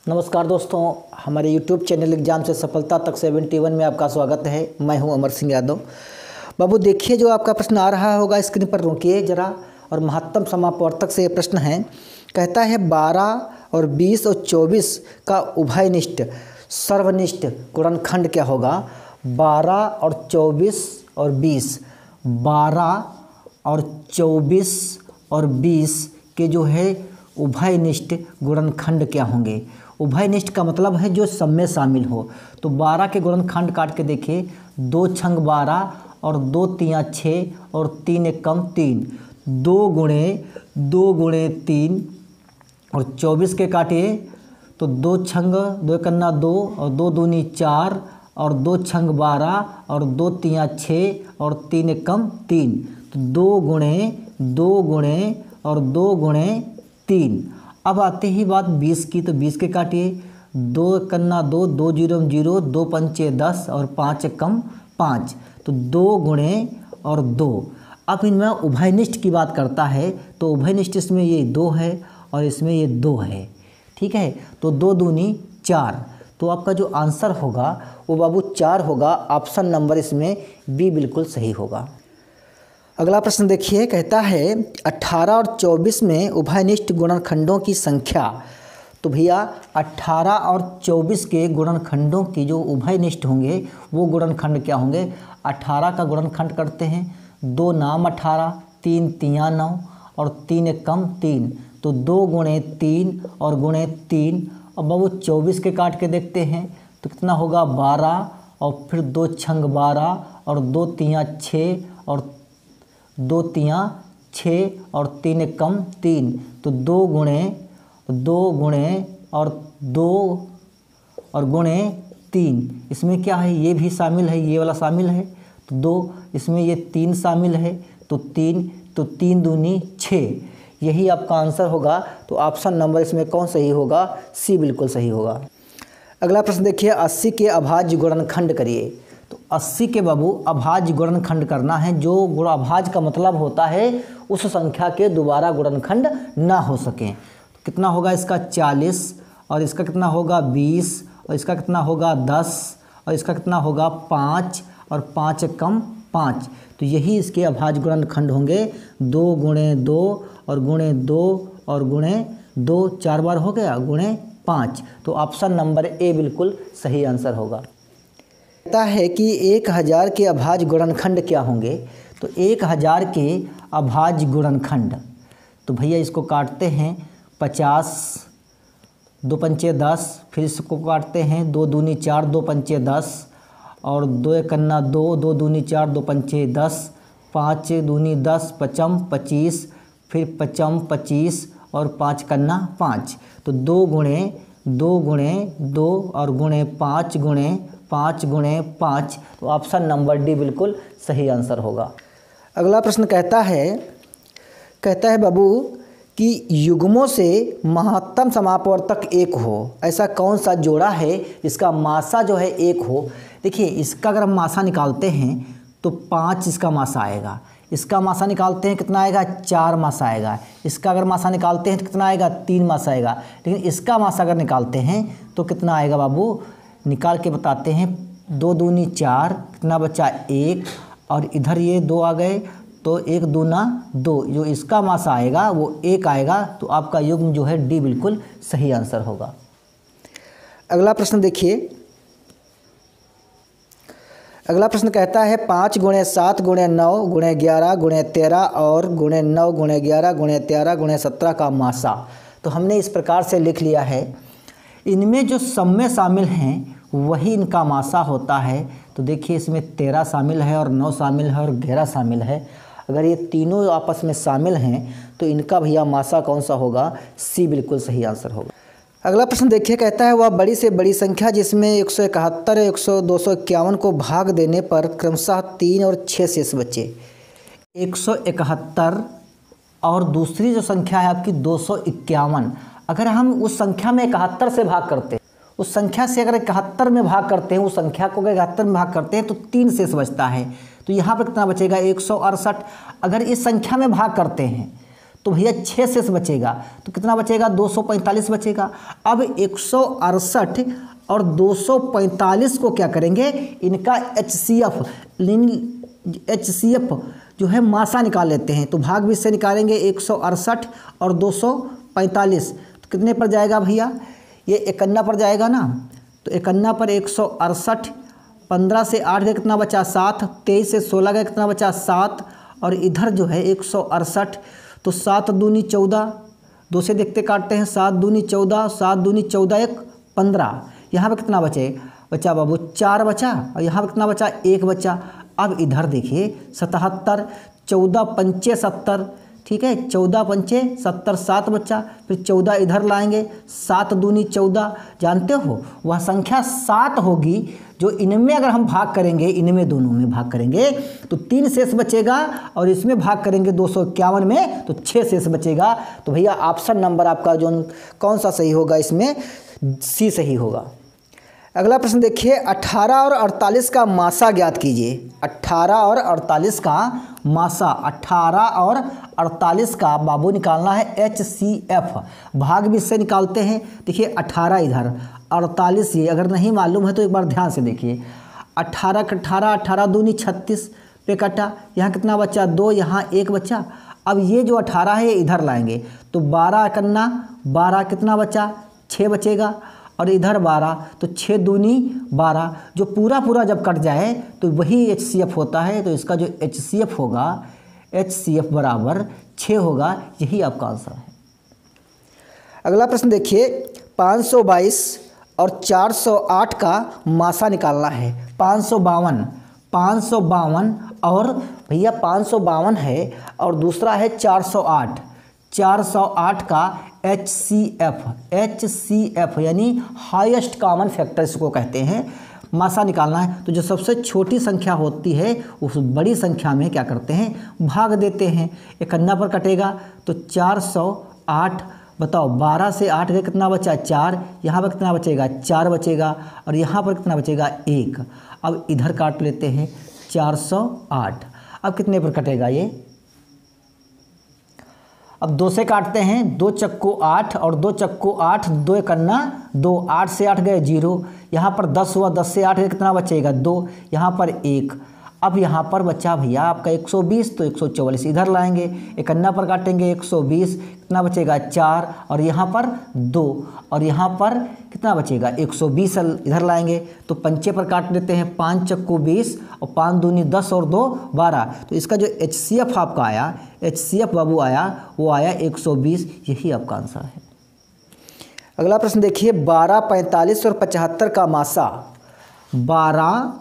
नमस्कार दोस्तों, हमारे YouTube चैनल एग्जाम से सफलता तक 71 में आपका स्वागत है। मैं हूं अमर सिंह यादव। बाबू देखिए, जो आपका प्रश्न आ रहा होगा स्क्रीन पर रोकिए जरा। और महत्तम समापवर्तक से ये प्रश्न है, कहता है 12 और 20 और 24 का उभयनिष्ठ सर्वनिष्ठ गुणनखंड क्या होगा। 12 और 24 और 20, 12 और 24 और 20 के जो है उभयनिष्ठ गुणनखंड क्या होंगे। उभयनिष्ठ का मतलब है जो सब में शामिल हो। तो 12 के गुणनखंड काट के देखिए, 2 छंग 12 और 2 तियाँ 6 और 3 एकम 3, 2 गुणे 3। और 24 के काटिए तो 2 छंग 2 कन्ना 2 और 2 दूनी 4 और 2 छंग 12 और 2 तियाँ 6 और 3 एकम 3। तो 2 गुणे और 2 गुणे 3। अब आते ही बात 20 की, तो 20 के काटिए, 2 कन्ना 2, 2 जीरो 0, 2 पंचे 10 और 5 एकम 5। तो 2 गुणे और 2। अब इनमें उभयनिष्ठ की बात करता है तो उभयनिष्ठ इसमें ये 2 है और इसमें ये 2 है, ठीक है। तो 2 दूनी 4। तो आपका जो आंसर होगा वो बाबू 4 होगा। ऑप्शन नंबर इसमें बी बिल्कुल सही होगा। अगला प्रश्न देखिए, कहता है 18 और 24 में उभयनिष्ठ गुणनखंडों की संख्या। तो भैया 18 और 24 के गुणनखंडों की जो उभयनिष्ठ होंगे वो गुणनखंड क्या होंगे। 18 का गुणनखंड करते हैं, 2 नाम 18, 3 तियाँ 9 और 3 एकम 3। तो 2 गुणे 3 और गुणे 3। अब बाबू 24 के काट के देखते हैं तो कितना होगा 12 और फिर 2 छंग 12 और 2 तियाँ 6 और 2 तियाँ 6 और 3 एकम 3। तो 2 गुणे और 2 और गुणे 3। इसमें क्या है, ये भी शामिल है, ये वाला शामिल है। तो 2 इसमें ये 3 शामिल है। तो 3 दूनी 6। यही आपका आंसर होगा। तो ऑप्शन नंबर इसमें कौन सही होगा, सी बिल्कुल सही होगा। अगला प्रश्न देखिए, 80 के अभाज्य गुणनखंड करिए। तो 80 के बाबू अभाज्य गुणनखंड करना है। जो अभाज्य का मतलब होता है उस संख्या के दोबारा गुणनखंड ना हो सकें। कितना होगा इसका 40 और इसका कितना होगा 20 और इसका कितना होगा 10 और इसका कितना होगा 5 और 5 एकम 5। तो यही इसके अभाज्य गुणनखंड होंगे। 2 गुणे 2 और गुणे 2 और गुणे 2, 4 बार हो गया, गुणे 5। तो ऑप्शन नंबर ए बिल्कुल सही आंसर होगा। कहता है कि 1000 के अभाज्य गुणनखंड क्या होंगे। तो 1000 के अभाज्य गुणनखंड, तो भैया इसको काटते हैं 50, 2 पंचे 10, फिर इसको काटते हैं 2 दूनी 4, 2 पंचे 10 और 2 एकन्ना 2, 2 दूनी 4, 2 पंचे 10, 5 दूनी 10, 5 25, फिर 5 25 और 5 कन्ना 5। तो 2 गुणे 2 और गुणे 5 गुणे 5। तो ऑप्शन नंबर डी बिल्कुल सही आंसर होगा। अगला प्रश्न कहता है बाबू कि युग्मों से महत्तम समापवर्तक 1 हो, ऐसा कौन सा जोड़ा है जिसका मासा जो है 1 हो। देखिए, इसका अगर हम मासा निकालते हैं तो 5 इसका मासा आएगा। इसका मासा निकालते हैं कितना आएगा, 4 मासा आएगा। इसका अगर मासा निकालते हैं तो कितना आएगा, 3 मासा आएगा। लेकिन इसका मासा अगर निकालते हैं तो कितना आएगा बाबू, निकाल के बताते हैं। 2 दूनी 4, कितना बचा 1 और इधर ये 2 आ गए, तो 1 दूना 2। जो इसका मासा आएगा वो 1 आएगा। तो आपका युग्म जो है डी बिल्कुल सही आंसर होगा। अगला प्रश्न देखिए, अगला प्रश्न कहता है 5 गुणे 7 गुणे 9 गुणे 11 गुणे 13 और गुणे 9 गुणे 11 गुणे 13 गुणे 17 का मासा। तो हमने इस प्रकार से लिख लिया है, इनमें जो सब में शामिल हैं वही इनका मासा होता है। तो देखिए, इसमें 13 शामिल है और 9 शामिल है और 11 शामिल है। अगर ये तीनों आपस में शामिल हैं तो इनका भैया मासा कौन सा होगा, सी बिल्कुल सही आंसर होगा। अगला प्रश्न देखिए, कहता है वह बड़ी से बड़ी संख्या जिसमें 171, 100, 251 को भाग देने पर क्रमशः 3 और 6 शेष बचे। 171 और दूसरी जो संख्या है आपकी 251। अगर हम उस संख्या में 71 से भाग करते हैं, उस संख्या से अगर 71 में भाग करते हैं, उस संख्या को अगर 71 में भाग करते हैं तो 3 शेष बचता है। तो यहाँ पर कितना बचेगा 168। अगर इस संख्या में भाग करते हैं तो भैया 6 शेष बचेगा, तो कितना बचेगा 245 बचेगा। अब 168 और 245 को क्या करेंगे, इनका HCF जो है मासा निकाल लेते हैं। तो भाग भी से निकालेंगे 168 और 245, तो कितने पर जाएगा भैया, ये 51 पर जाएगा ना। तो 51 पर 168, 15 से 8 गए कितना बचा 7, 23 से 16 गए कितना बचा 7, और इधर जो है 168, तो 7 दूनी 14, 2 से देखते काटते हैं, 7 दूनी 14, 7 दूनी 14 1 15, यहाँ पर कितना बचा बाबू 4 बचा, और यहाँ पर कितना बचा 1 बचा। अब इधर देखिए 77, 14 पंचे 70, ठीक है, 14 पंचे 70, 7 बच्चा, फिर 14 इधर लाएंगे, 7 दूनी 14, जानते हो वह संख्या 7 होगी जो इनमें अगर हम भाग करेंगे, इनमें दोनों में भाग करेंगे तो 3 शेष बचेगा, और इसमें भाग करेंगे 251 में तो 6 शेष बचेगा। तो भैया ऑप्शन नंबर आपका जो कौन सा सही होगा, इसमें सी सही होगा। अगला प्रश्न देखिए, 18 और 48 का मासा ज्ञात कीजिए। 18 और 48 का मासा, 18 और 48 का बाबू निकालना है HCF, भाग भी इससे निकालते हैं। देखिए 18 इधर, 48 ये, अगर नहीं मालूम है तो एक बार ध्यान से देखिए। 18 का 18 दूनी 36 पे कटा, यहाँ कितना बचा 2, यहाँ 1 बचा। अब ये जो 18 है ये इधर लाएंगे, तो 12 कन्ना 12 कितना बचा 6 बचेगा, और इधर 12, तो 6 दूनी 12, जो पूरा जब कट जाए तो वही HCF होता है। तो इसका जो HCF होगा, HCF बराबर 6 होगा, यही आपका आंसर है। अगला प्रश्न देखिए, 522 और 408 का मासा निकालना है। 552 और भैया 552 है, और दूसरा है 408, 408 का HCF यानी हाईएस्ट कॉमन फैक्टर इसको कहते हैं, मासा निकालना है। तो जो सबसे छोटी संख्या होती है उस बड़ी संख्या में क्या करते हैं, भाग देते हैं। 51 पर कटेगा तो 408, बताओ 12 से 8 गए कितना बचा 4, यहाँ पर कितना बचेगा 4 बचेगा, और यहाँ पर कितना बचेगा 1। अब इधर काट लेते हैं 408, अब कितने पर कटेगा ये, अब 2 से काटते हैं, 2 चक्को 8 और 2 चक्को 8, 2 एकन्ना 2, 8 से 8 गए 0, यहाँ पर 10 हुआ, 10 से 8 गए कितना बचेगा 2, यहाँ पर 1। अब यहाँ पर बचा भैया आपका 120, तो 144 इधर लाएंगे, 51 पर काटेंगे 120 कितना बचेगा 4, और यहाँ पर 2, और यहाँ पर कितना बचेगा 120 इधर लाएंगे, तो पंचे पर काट लेते हैं, 5 चक्कू 20 और 5 दूनी 10 और 2 12। तो इसका जो HCF आपका आया, HCF बाबू आया, वो आया 120, यही आपका आंसर है। अगला प्रश्न देखिए, 12, 45 और 75 का मासा। 12,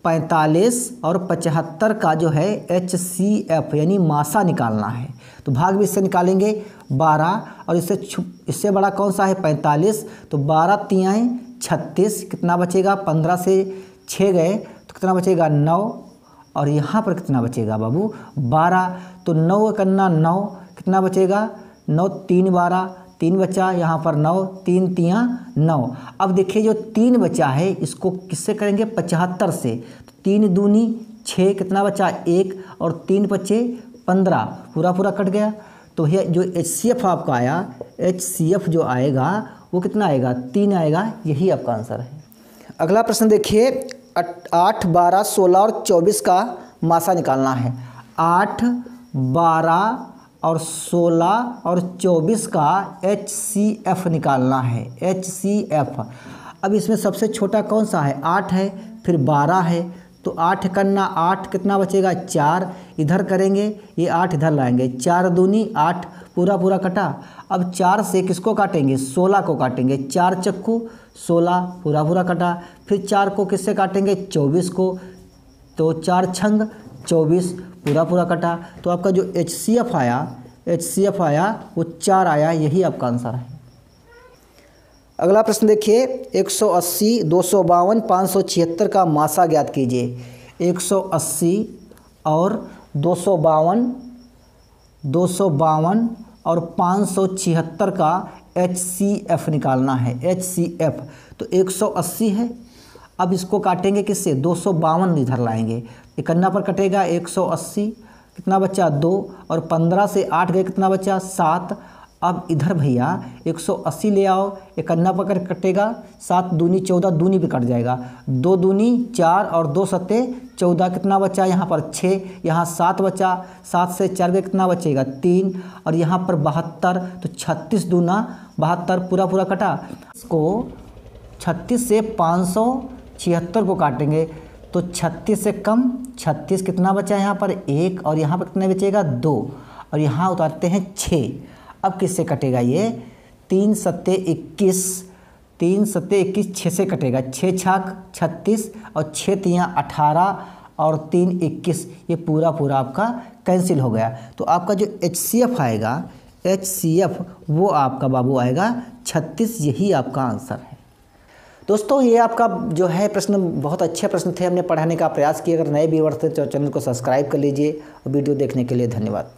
45 और 75 का जो है HCF यानी मासा निकालना है। तो भाग भी इससे निकालेंगे 12, और इससे बड़ा कौन सा है 45, तो 12 तियाएँ 36 कितना बचेगा, 15 से 6 गए तो कितना बचेगा 9, और यहाँ पर कितना बचेगा बाबू 12, तो 9 कन्ना 9 कितना बचेगा 9, 3 12, 3 बचा, यहाँ पर 9, 3 तियाँ 9। अब देखिए जो 3 बचा है इसको किससे करेंगे 75 से, तो 3 दूनी 6 कितना बचा 1, और 3 बचे 15, पूरा कट गया। तो भैया जो HCF आपका आया, HCF जो आएगा वो कितना आएगा 3 आएगा, यही आपका आंसर है। अगला प्रश्न देखिए, 8, 12, 16 और 24 का मासा निकालना है। 8, 12 और 16 और 24 का HCF निकालना है, HCF। अब इसमें सबसे छोटा कौन सा है 8 है, फिर 12 है, तो 8 कन्ना 8 कितना बचेगा 4, इधर करेंगे ये 8 इधर लाएंगे, 4 दूनी 8, पूरा कटा। अब 4 से किसको काटेंगे 16 को काटेंगे, 4 चक्कू 16 पूरा कटा, फिर 4 को किससे काटेंगे 24 को, तो 4 छंग 24 पूरा कटा। तो आपका जो HCF आया वो 4 आया, यही आपका आंसर है। अगला प्रश्न देखिए, 180, 252, 576 का मासा ज्ञात कीजिए। 180 और 252 और 576 का HCF निकालना है, HCF। तो 180 है, अब इसको काटेंगे किससे 252 इधर लाएंगे, 51 पर कटेगा 180 कितना बचा 2, और 15 से 8 गए कितना बचा 7। अब इधर भैया 180 ले आओ, इकन्ना पकड़ कटेगा, 7 दूनी 14, दूनी पे कट जाएगा, 2 दूनी 4 और 2 सत्ते 14, कितना बचा यहाँ पर 6, यहाँ 7 बचा, 7 से 4 गए कितना बचेगा 3, और यहाँ पर 72, तो 36 दूना 72 पूरा पूरा कटा। इसको 36 से 576 को काटेंगे तो 36 से कम 36 कितना बचा यहाँ पर 1, और यहाँ पर कितना बचेगा 2, और यहाँ उतारते हैं 6। अब किससे कटेगा ये 3 सत्ते 21, 3 सत्ते 21 6 से कटेगा, 6 छाक 36 और 6 तियाँ 18 और 3 21, ये पूरा पूरा आपका कैंसिल हो गया। तो आपका जो HCF आएगा, HCF वो आपका बाबू आएगा 36, यही आपका आंसर है। दोस्तों ये आपका जो है प्रश्न बहुत अच्छे प्रश्न थे, हमने पढ़ाने का प्रयास किया। अगर नए व्यूअर्स थे तो चैनल को सब्सक्राइब कर लीजिए, और वीडियो देखने के लिए धन्यवाद।